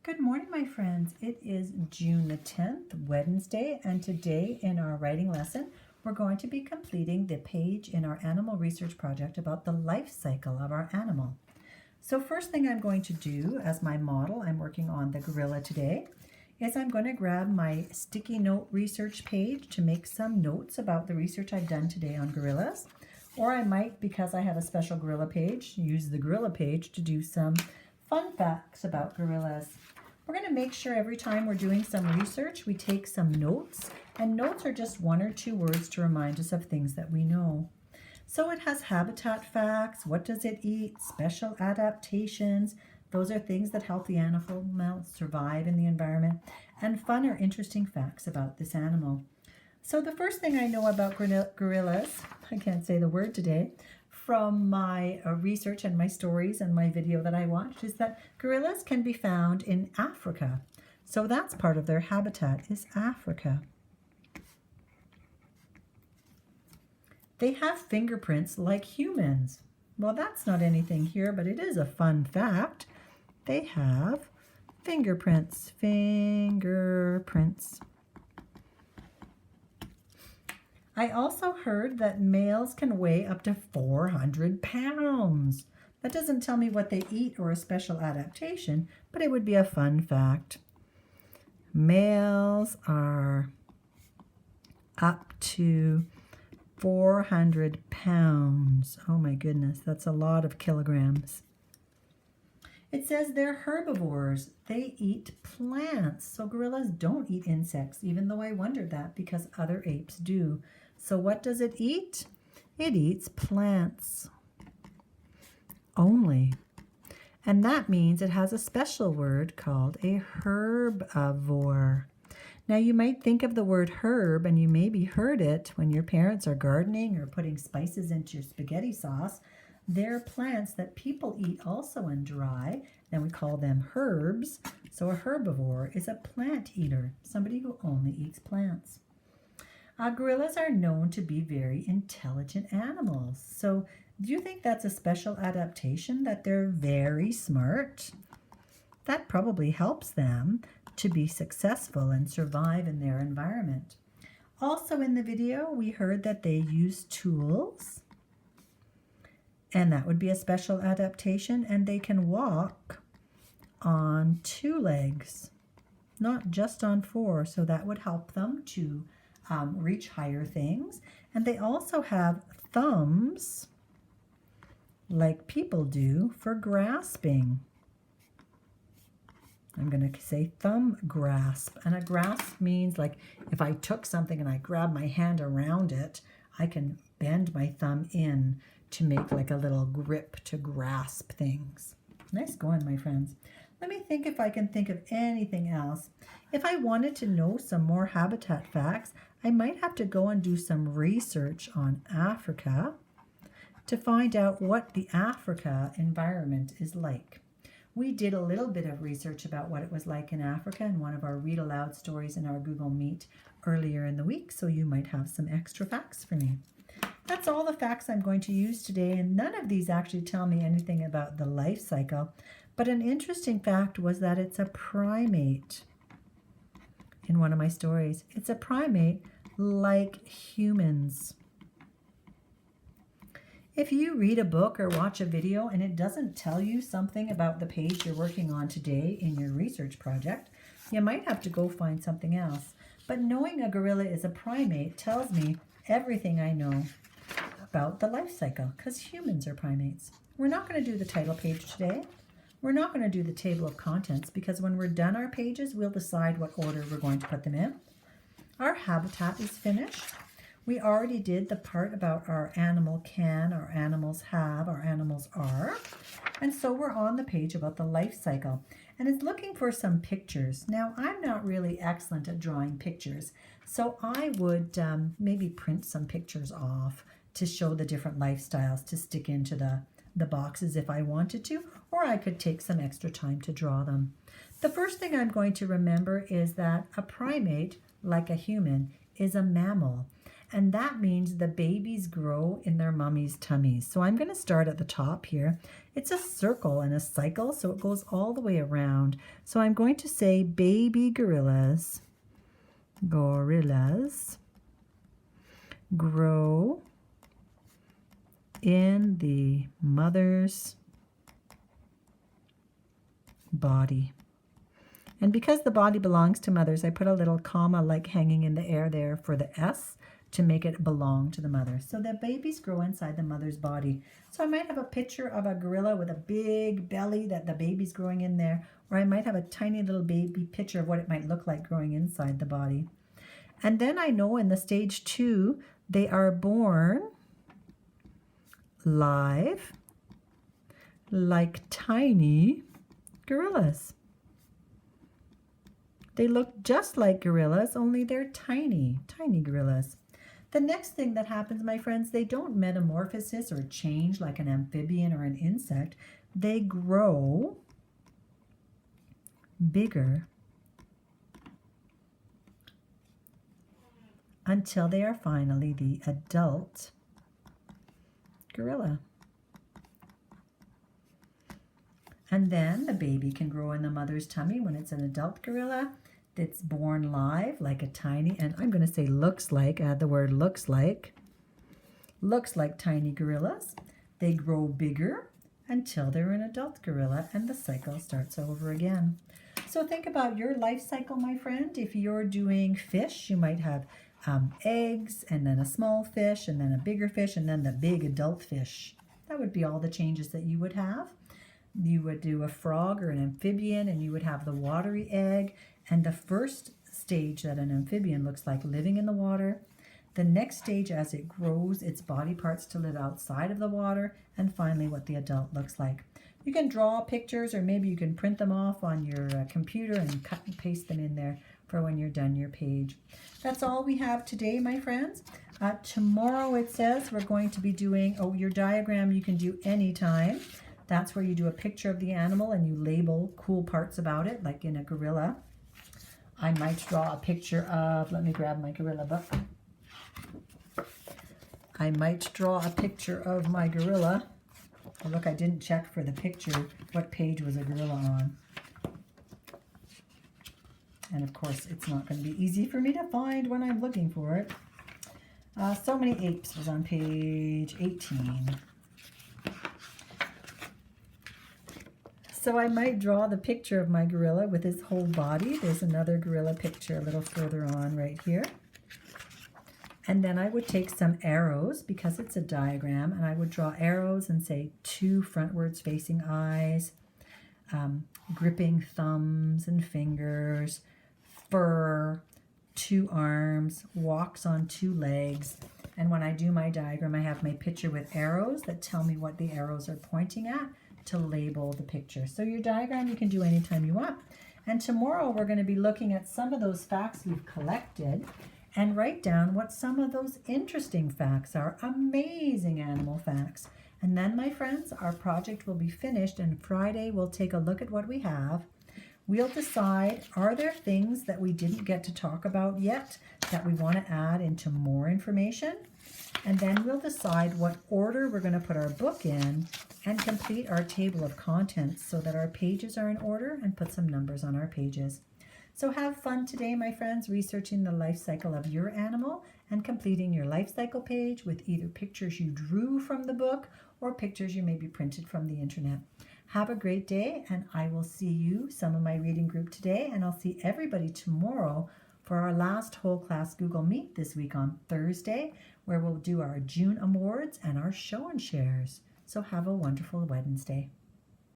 Good morning, my friends. It is June the 10th, Wednesday, and today in our writing lesson, we're going to be completing the page in our animal research project about the life cycle of our animal. So first thing I'm going to do as my model, I'm working on the gorilla today, is I'm going to grab my sticky note research page to make some notes about the research I've done today on gorillas. Or I might, because I have a special gorilla page, use the gorilla page to do some fun facts about gorillas. We're going to make sure every time we're doing some research, we take some notes, and notes are just one or two words to remind us of things that we know. So it has habitat facts, what does it eat, special adaptations, those are things that help the animal survive in the environment, and fun or interesting facts about this animal. So the first thing I know about gorillas, I can't say the word today, from my research and my stories and my video that I watched is that gorillas can be found in Africa. So that's part of their habitat is Africa. They have fingerprints like humans. Well, that's not anything here, but it is a fun fact. They have fingerprints. I also heard that males can weigh up to 400 pounds. That doesn't tell me what they eat or a special adaptation, but it would be a fun fact. Males are up to 400 pounds. Oh my goodness, that's a lot of kilograms. It says they're herbivores. They eat plants. So gorillas don't eat insects, even though I wondered that because other apes do. So what does it eat? It eats plants only. And that means it has a special word called a herbivore. Now you might think of the word herb, and you maybe heard it when your parents are gardening or putting spices into your spaghetti sauce. They're plants that people eat also and dry, and we call them herbs. So a herbivore is a plant eater, somebody who only eats plants. Gorillas are known to be very intelligent animals. So do you think that's a special adaptation, that they're very smart? That probably helps them to be successful and survive in their environment. Also in the video, we heard that they use tools, and that would be a special adaptation, and they can walk on 2 legs, not just on 4, so that would help them to reach higher things. And they also have thumbs, like people do, for grasping. I'm going to say thumb grasp, and a grasp means like if I took something and I grab my hand around it, I can bend my thumb in to make like a little grip to grasp things. Nice going, my friends. Let me think if I can think of anything else. If I wanted to know some more habitat facts, I might have to go and do some research on Africa to find out what the Africa environment is like. We did a little bit of research about what it was like in Africa in one of our read aloud stories in our Google Meet earlier in the week, so you might have some extra facts for me. That's all the facts I'm going to use today, and none of these actually tell me anything about the life cycle, but an interesting fact was that it's a primate in one of my stories. It's a primate like humans. If you read a book or watch a video and it doesn't tell you something about the page you're working on today in your research project, you might have to go find something else. But knowing a gorilla is a primate tells me everything I know about the life cycle, because humans are primates. We're not going to do the title page today. We're not going to do the table of contents, because when we're done our pages, we'll decide what order we're going to put them in. Our habitat is finished. We already did the part about our animal can, our animals have, our animals are. And so we're on the page about the life cycle. And it's looking for some pictures. Now, I'm not really excellent at drawing pictures, so I would maybe print some pictures off to show the different lifestyles to stick into the boxes if I wanted to, or I could take some extra time to draw them. The first thing I'm going to remember is that a primate, like a human, is a mammal. And that means the babies grow in their mummy's tummies. So I'm going to start at the top here. It's a circle and a cycle, so it goes all the way around. So I'm going to say baby gorillas grow in the mother's body. And because the body belongs to mothers, I put a little comma like hanging in the air there for the S to make it belong to the mother. So the babies grow inside the mother's body. So I might have a picture of a gorilla with a big belly that the baby's growing in there, or I might have a tiny little baby picture of what it might look like growing inside the body. And then I know in the stage 2, they are born live like tiny gorillas. They look just like gorillas, only they're tiny, tiny gorillas. The next thing that happens, my friends, they don't metamorphosis or change like an amphibian or an insect. They grow bigger until they are finally the adult gorilla. And then the baby can grow in the mother's tummy when it's an adult gorilla that's born live like a tiny, and I'm going to say looks like, add the word looks like tiny gorillas. They grow bigger until they're an adult gorilla, and the cycle starts over again. So think about your life cycle, my friend. If you're doing fish, you might have eggs, and then a small fish, and then a bigger fish, and then the big adult fish. That would be all the changes that you would have. You would do a frog or an amphibian, and you would have the watery egg, and the first stage that an amphibian looks like living in the water. The next stage, as it grows its body parts to live outside of the water, and finally what the adult looks like. You can draw pictures, or maybe you can print them off on your computer and cut and paste them in there for when you're done your page. That's all we have today, my friends. Tomorrow it says we're going to be doing, your diagram you can do anytime. That's where you do a picture of the animal and you label cool parts about it, like in a gorilla. I might draw a picture of, let me grab my gorilla book. I might draw a picture of my gorilla. Oh, look, I didn't check for the picture what page was a gorilla on. And of course, it's not going to be easy for me to find when I'm looking for it. So Many Apes was on page 18. So I might draw the picture of my gorilla with his whole body. There's another gorilla picture a little further on right here. And then I would take some arrows, because it's a diagram, and I would draw arrows and say 2 frontwards facing eyes, gripping thumbs and fingers, fur, 2 arms, walks on 2 legs. And when I do my diagram, I have my picture with arrows that tell me what the arrows are pointing at to label the picture. So your diagram you can do anytime you want. And tomorrow we're going to be looking at some of those facts we've collected and write down what some of those interesting facts are, amazing animal facts. And then, my friends, our project will be finished, and Friday we'll take a look at what we have. We'll decide, are there things that we didn't get to talk about yet that we want to add into more information? And then we'll decide what order we're going to put our book in and complete our table of contents so that our pages are in order, and put some numbers on our pages. So have fun today, my friends, researching the life cycle of your animal and completing your life cycle page with either pictures you drew from the book or pictures you maybe printed from the internet. Have a great day, and I will see you, some of my reading group today, and I'll see everybody tomorrow for our last whole class Google Meet this week on Thursday, where we'll do our June awards and our show and shares. So have a wonderful Wednesday.